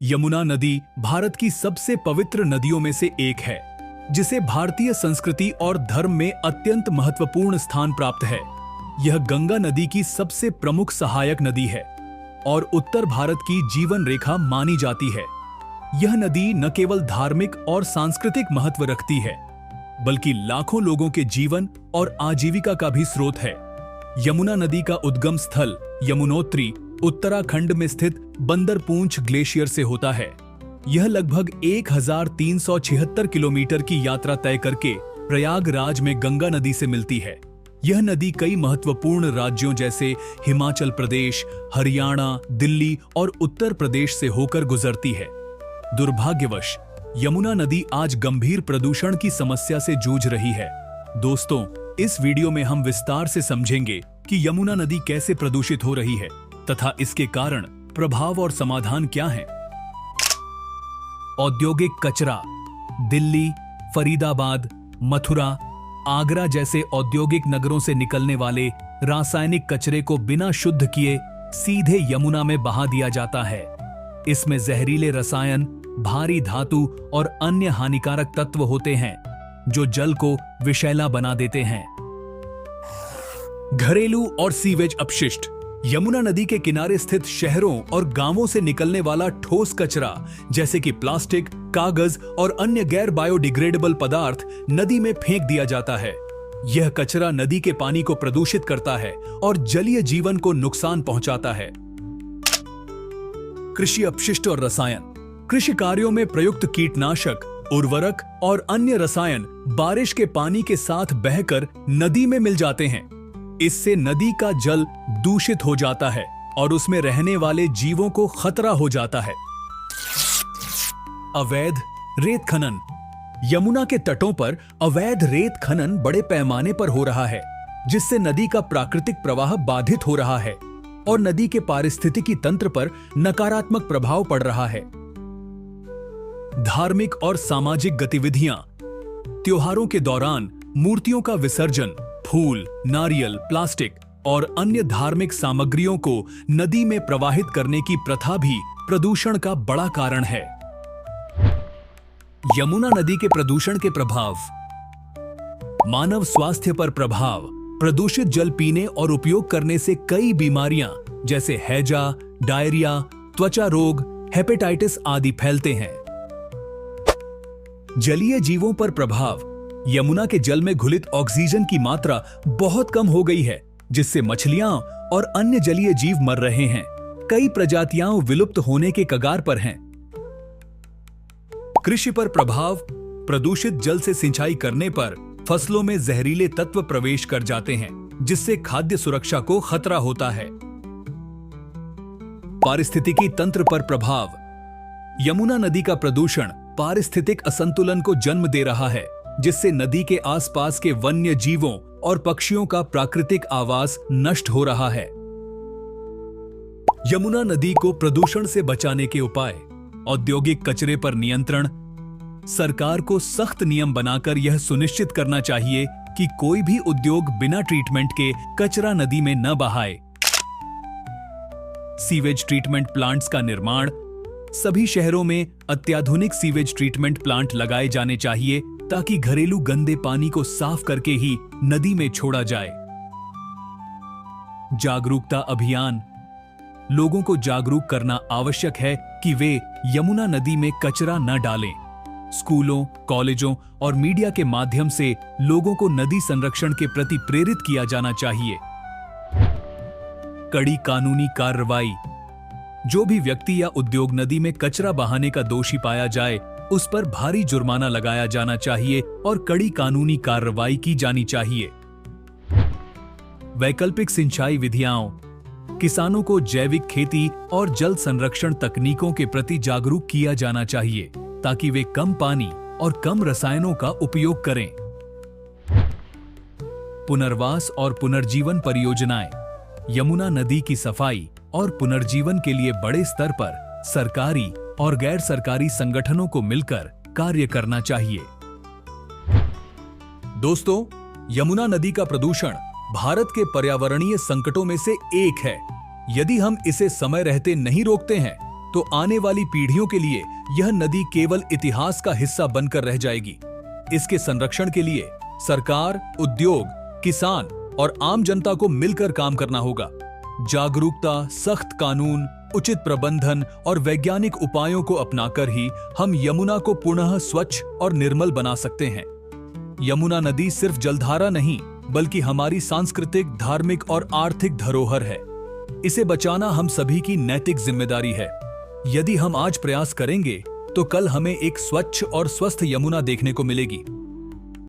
यमुना नदी भारत की सबसे पवित्र नदियों में से एक है, जिसे भारतीय संस्कृति और धर्म में अत्यंत महत्वपूर्ण स्थान प्राप्त है। यह गंगा नदी की सबसे प्रमुख सहायक नदी है और उत्तर भारत की जीवन रेखा मानी जाती है। यह नदी न केवल धार्मिक और सांस्कृतिक महत्व रखती है, बल्कि लाखों लोगों के जीवन और आजीविका का भी स्रोत है। यमुना नदी का उद्गम स्थल यमुनोत्री उत्तराखंड में स्थित बंदरपूंछ ग्लेशियर से होता है। यह लगभग 1376 किलोमीटर की यात्रा तय करके प्रयागराज में गंगा नदी से मिलती है। यह नदी कई महत्वपूर्ण राज्यों जैसे हिमाचल प्रदेश, हरियाणा, दिल्ली और उत्तर प्रदेश से होकर गुजरती है। दुर्भाग्यवश यमुना नदी आज गंभीर प्रदूषण की समस्या से जूझ रही है। दोस्तों, इस वीडियो में हम विस्तार से समझेंगे कि यमुना नदी कैसे प्रदूषित हो रही है तथा इसके कारण, प्रभाव और समाधान क्या हैं। औद्योगिक कचरा। दिल्ली, फरीदाबाद, मथुरा, आगरा जैसे औद्योगिक नगरों से निकलने वाले रासायनिक कचरे को बिना शुद्ध किए सीधे यमुना में बहा दिया जाता है। इसमें जहरीले रसायन, भारी धातु और अन्य हानिकारक तत्व होते हैं, जो जल को विषैला बना देते हैं। घरेलू और सीवेज अपशिष्ट। यमुना नदी के किनारे स्थित शहरों और गांवों से निकलने वाला ठोस कचरा जैसे कि प्लास्टिक, कागज और अन्य गैर बायोडिग्रेडेबल पदार्थ नदी में फेंक दिया जाता है। यह कचरा नदी के पानी को प्रदूषित करता है और जलीय जीवन को नुकसान पहुंचाता है। कृषि अपशिष्ट और रसायन। कृषि कार्यों में प्रयुक्त कीटनाशक, उर्वरक और अन्य रसायन बारिश के पानी के साथ बहकर नदी में मिल जाते हैं। इससे नदी का जल दूषित हो जाता है और उसमें रहने वाले जीवों को खतरा हो जाता है। अवैध रेत खनन। यमुना के तटों पर अवैध रेत खनन बड़े पैमाने पर हो रहा है, जिससे नदी का प्राकृतिक प्रवाह बाधित हो रहा है और नदी के पारिस्थितिकी तंत्र पर नकारात्मक प्रभाव पड़ रहा है। धार्मिक और सामाजिक गतिविधियां। त्योहारों के दौरान मूर्तियों का विसर्जन, फूल, नारियल, प्लास्टिक और अन्य धार्मिक सामग्रियों को नदी में प्रवाहित करने की प्रथा भी प्रदूषण का बड़ा कारण है। यमुना नदी के प्रदूषण के प्रभाव। मानव स्वास्थ्य पर प्रभाव। प्रदूषित जल पीने और उपयोग करने से कई बीमारियां जैसे हैजा, डायरिया, त्वचा रोग, हेपेटाइटिस आदि फैलते हैं। जलीय जीवों पर प्रभाव। यमुना के जल में घुलित ऑक्सीजन की मात्रा बहुत कम हो गई है, जिससे मछलियां और अन्य जलीय जीव मर रहे हैं। कई प्रजातियां विलुप्त होने के कगार पर हैं। कृषि पर प्रभाव। प्रदूषित जल से सिंचाई करने पर फसलों में जहरीले तत्व प्रवेश कर जाते हैं, जिससे खाद्य सुरक्षा को खतरा होता है। पारिस्थितिकी तंत्र पर प्रभाव। यमुना नदी का प्रदूषण पारिस्थितिक असंतुलन को जन्म दे रहा है, जिससे नदी के आसपास के वन्य जीवों और पक्षियों का प्राकृतिक आवास नष्ट हो रहा है। यमुना नदी को प्रदूषण से बचाने के उपाय। औद्योगिक कचरे पर नियंत्रण। सरकार को सख्त नियम बनाकर यह सुनिश्चित करना चाहिए कि कोई भी उद्योग बिना ट्रीटमेंट के कचरा नदी में न बहाए। सीवेज ट्रीटमेंट प्लांट्स का निर्माण। सभी शहरों में अत्याधुनिक सीवेज ट्रीटमेंट प्लांट लगाए जाने चाहिए, ताकि घरेलू गंदे पानी को साफ करके ही नदी में छोड़ा जाए। जागरूकता अभियान। लोगों को जागरूक करना आवश्यक है कि वे यमुना नदी में कचरा न डालें। स्कूलों, कॉलेजों और मीडिया के माध्यम से लोगों को नदी संरक्षण के प्रति प्रेरित किया जाना चाहिए। कड़ी कानूनी कार्रवाई। जो भी व्यक्ति या उद्योग नदी में कचरा बहाने का दोषी पाया जाए, उस पर भारी जुर्माना लगाया जाना चाहिए और कड़ी कानूनी कार्रवाई की जानी चाहिए। वैकल्पिक सिंचाई विधियां। किसानों को जैविक खेती और जल संरक्षण तकनीकों के प्रति जागरूक किया जाना चाहिए, ताकि वे कम पानी और कम रसायनों का उपयोग करें। पुनर्वास और पुनर्जीवन परियोजनाएं। यमुना नदी की सफाई और पुनर्जीवन के लिए बड़े स्तर पर सरकारी और गैर सरकारी संगठनों को मिलकर कार्य करना चाहिए। दोस्तों, यमुना नदी का प्रदूषण भारत के पर्यावरणीय संकटों में से एक है। यदि हम इसे समय रहते नहीं रोकते हैं, तो आने वाली पीढ़ियों के लिए यह नदी केवल इतिहास का हिस्सा बनकर रह जाएगी। इसके संरक्षण के लिए सरकार, उद्योग, किसान और आम जनता को मिलकर काम करना होगा। जागरूकता, सख्त कानून, उचित प्रबंधन और वैज्ञानिक उपायों को अपनाकर ही हम यमुना को पुनः स्वच्छ और निर्मल बना सकते हैं। यमुना नदी सिर्फ जलधारा नहीं, बल्कि हमारी सांस्कृतिक, धार्मिक और आर्थिक धरोहर है। इसे बचाना हम सभी की नैतिक जिम्मेदारी है। यदि हम आज प्रयास करेंगे, तो कल हमें एक स्वच्छ और स्वस्थ यमुना देखने को मिलेगी।